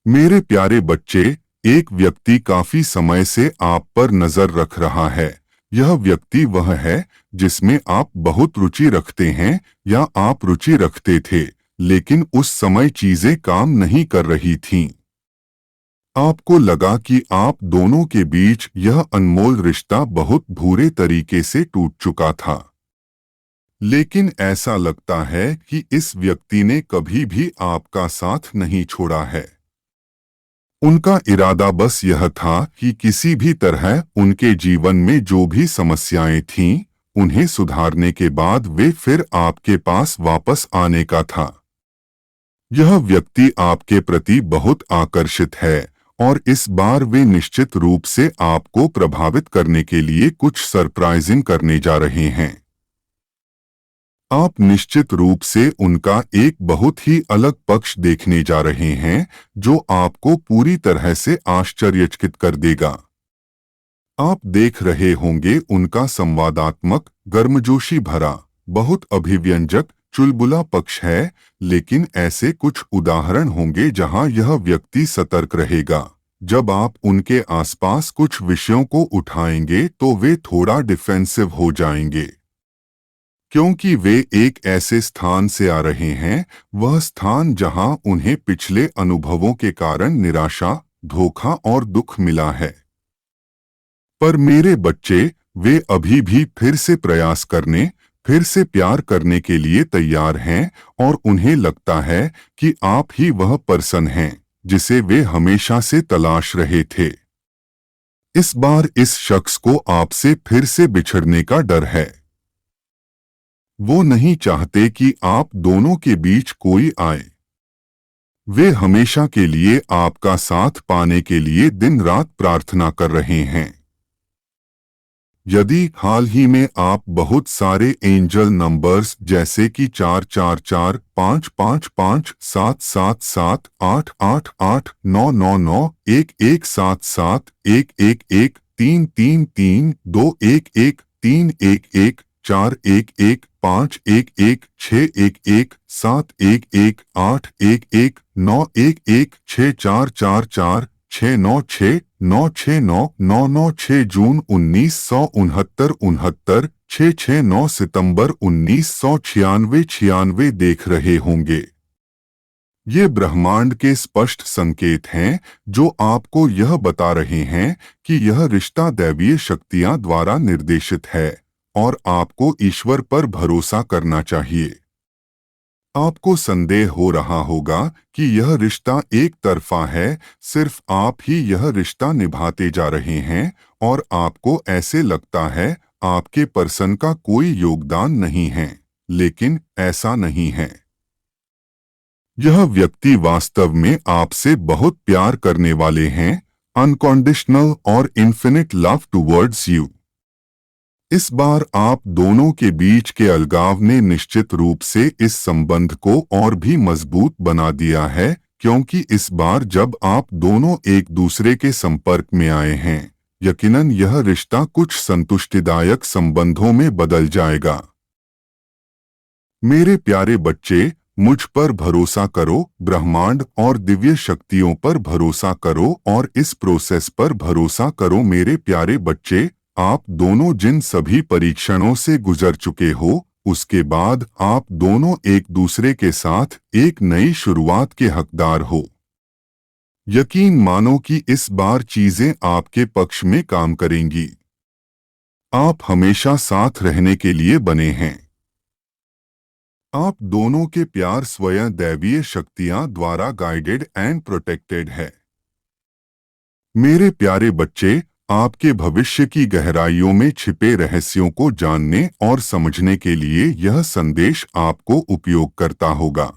मेरे प्यारे बच्चे, एक व्यक्ति काफी समय से आप पर नजर रख रहा है। यह व्यक्ति वह है जिसमें आप बहुत रुचि रखते हैं या आप रुचि रखते थे, लेकिन उस समय चीजें काम नहीं कर रही थीं। आपको लगा कि आप दोनों के बीच यह अनमोल रिश्ता बहुत बुरे तरीके से टूट चुका था। लेकिन ऐसा लगता है कि इस व्यक्ति ने कभी भी आपका साथ नहीं छोड़ा है। उनका इरादा बस यह था कि किसी भी तरह उनके जीवन में जो भी समस्याएं थीं, उन्हें सुधारने के बाद वे फिर आपके पास वापस आने का था। यह व्यक्ति आपके प्रति बहुत आकर्षित है और इस बार वे निश्चित रूप से आपको प्रभावित करने के लिए कुछ सरप्राइजिंग करने जा रहे हैं। आप निश्चित रूप से उनका एक बहुत ही अलग पक्ष देखने जा रहे हैं जो आपको पूरी तरह से आश्चर्यचकित कर देगा। आप देख रहे होंगे उनका संवादात्मक, गर्मजोशी भरा, बहुत अभिव्यंजक, चुलबुला पक्ष है, लेकिन ऐसे कुछ उदाहरण होंगे जहां यह व्यक्ति सतर्क रहेगा। जब आप उनके आसपास कुछ विषयों को उठाएंगे तो वे थोड़ा डिफेंसिव हो जाएंगे, क्योंकि वे एक ऐसे स्थान से आ रहे हैं, वह स्थान जहां उन्हें पिछले अनुभवों के कारण निराशा, धोखा और दुख मिला है। पर मेरे बच्चे, वे अभी भी फिर से प्रयास करने, फिर से प्यार करने के लिए तैयार हैं और उन्हें लगता है कि आप ही वह पर्सन हैं जिसे वे हमेशा से तलाश रहे थे। इस बार इस शख्स को आपसे फिर से बिछड़ने का डर है। वो नहीं चाहते कि आप दोनों के बीच कोई आए। वे हमेशा के लिए आपका साथ पाने के लिए दिन रात प्रार्थना कर रहे हैं। यदि हाल ही में आप बहुत सारे एंजल नंबर्स जैसे कि 444, 555, 777, 888, 999, 1177, 111, 333, 211, 311, 411, 511, 611, 711, 811, 911, 6444, 696, 969, 996 जून 1969, 669 सितंबर 1996 देख रहे होंगे। ये ब्रह्मांड के स्पष्ट संकेत हैं जो आपको यह बता रहे हैं कि यह रिश्ता दैवीय शक्तियां द्वारा निर्देशित है और आपको ईश्वर पर भरोसा करना चाहिए। आपको संदेह हो रहा होगा कि यह रिश्ता एक तरफा है, सिर्फ आप ही यह रिश्ता निभाते जा रहे हैं और आपको ऐसे लगता है आपके पर्सन का कोई योगदान नहीं है, लेकिन ऐसा नहीं है। यह व्यक्ति वास्तव में आपसे बहुत प्यार करने वाले हैं, अनकंडीशनल और इन्फिनिट लव टुवर्ड्स यू। इस बार आप दोनों के बीच के अलगाव ने निश्चित रूप से इस संबंध को और भी मजबूत बना दिया है, क्योंकि इस बार जब आप दोनों एक दूसरे के संपर्क में आए हैं, यकीनन यह रिश्ता कुछ संतुष्टिदायक संबंधों में बदल जाएगा। मेरे प्यारे बच्चे, मुझ पर भरोसा करो, ब्रह्मांड और दिव्य शक्तियों पर भरोसा करो और इस प्रोसेस पर भरोसा करो। मेरे प्यारे बच्चे, आप दोनों जिन सभी परीक्षणों से गुजर चुके हो, उसके बाद आप दोनों एक दूसरे के साथ एक नई शुरुआत के हकदार हो। यकीन मानो कि इस बार चीजें आपके पक्ष में काम करेंगी। आप हमेशा साथ रहने के लिए बने हैं। आप दोनों के प्यार स्वयं दैवीय शक्तियां द्वारा गाइडेड एंड प्रोटेक्टेड है। मेरे प्यारे बच्चे, आपके भविष्य की गहराइयों में छिपे रहस्यों को जानने और समझने के लिए यह संदेश आपको उपयोग करता होगा।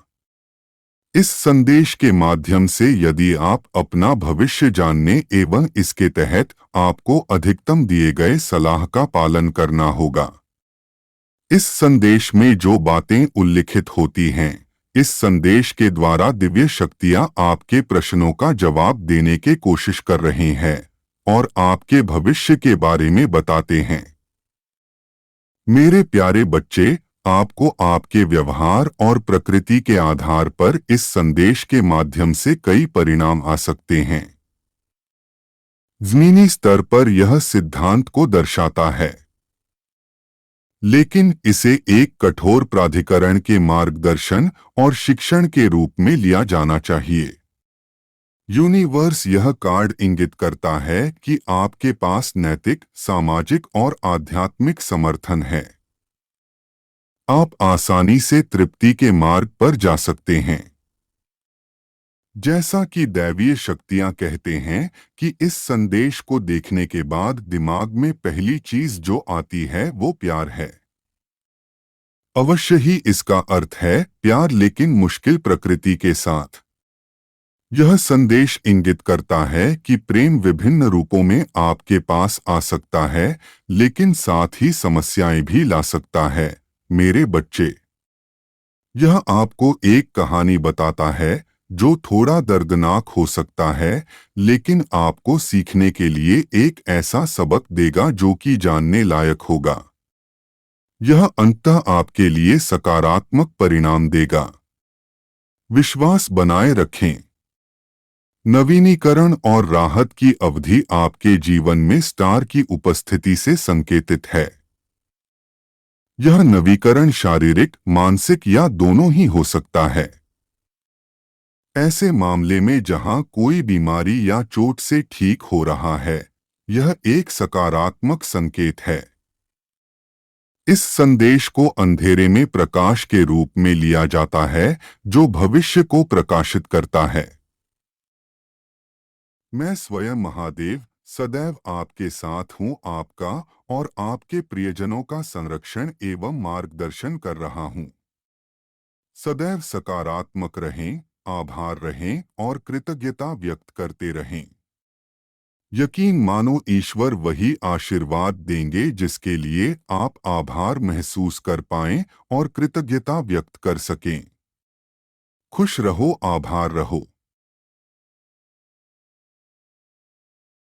इस संदेश के माध्यम से यदि आप अपना भविष्य जानने एवं इसके तहत आपको अधिकतम दिए गए सलाह का पालन करना होगा। इस संदेश में जो बातें उल्लिखित होती हैं, इस संदेश के द्वारा दिव्य शक्तियां आपके प्रश्नों का जवाब देने की कोशिश कर रही हैं और आपके भविष्य के बारे में बताते हैं। मेरे प्यारे बच्चे, आपको आपके व्यवहार और प्रकृति के आधार पर इस संदेश के माध्यम से कई परिणाम आ सकते हैं। ज़मीनी स्तर पर यह सिद्धांत को दर्शाता है, लेकिन इसे एक कठोर प्राधिकरण के मार्गदर्शन और शिक्षण के रूप में लिया जाना चाहिए। यूनिवर्स यह कार्ड इंगित करता है कि आपके पास नैतिक, सामाजिक और आध्यात्मिक समर्थन है। आप आसानी से तृप्ति के मार्ग पर जा सकते हैं। जैसा कि दैवीय शक्तियां कहते हैं कि इस संदेश को देखने के बाद दिमाग में पहली चीज जो आती है वो प्यार है। अवश्य ही इसका अर्थ है प्यार, लेकिन मुश्किल प्रकृति के साथ। यह संदेश इंगित करता है कि प्रेम विभिन्न रूपों में आपके पास आ सकता है, लेकिन साथ ही समस्याएं भी ला सकता है। मेरे बच्चे, यह आपको एक कहानी बताता है जो थोड़ा दर्दनाक हो सकता है, लेकिन आपको सीखने के लिए एक ऐसा सबक देगा जो कि जानने लायक होगा। यह अंततः आपके लिए सकारात्मक परिणाम देगा। विश्वास बनाए रखें। नवीनीकरण और राहत की अवधि आपके जीवन में स्टार की उपस्थिति से संकेतित है। यह नवीकरण शारीरिक, मानसिक या दोनों ही हो सकता है। ऐसे मामले में जहां कोई बीमारी या चोट से ठीक हो रहा है, यह एक सकारात्मक संकेत है। इस संदेश को अंधेरे में प्रकाश के रूप में लिया जाता है, जो भविष्य को प्रकाशित करता है। मैं स्वयं महादेव सदैव आपके साथ हूँ, आपका और आपके प्रियजनों का संरक्षण एवं मार्गदर्शन कर रहा हूँ। सदैव सकारात्मक रहें, आभार रहें और कृतज्ञता व्यक्त करते रहें। यकीन मानो ईश्वर वही आशीर्वाद देंगे जिसके लिए आप आभार महसूस कर पाएं और कृतज्ञता व्यक्त कर सकें। खुश रहो, आभार रहो।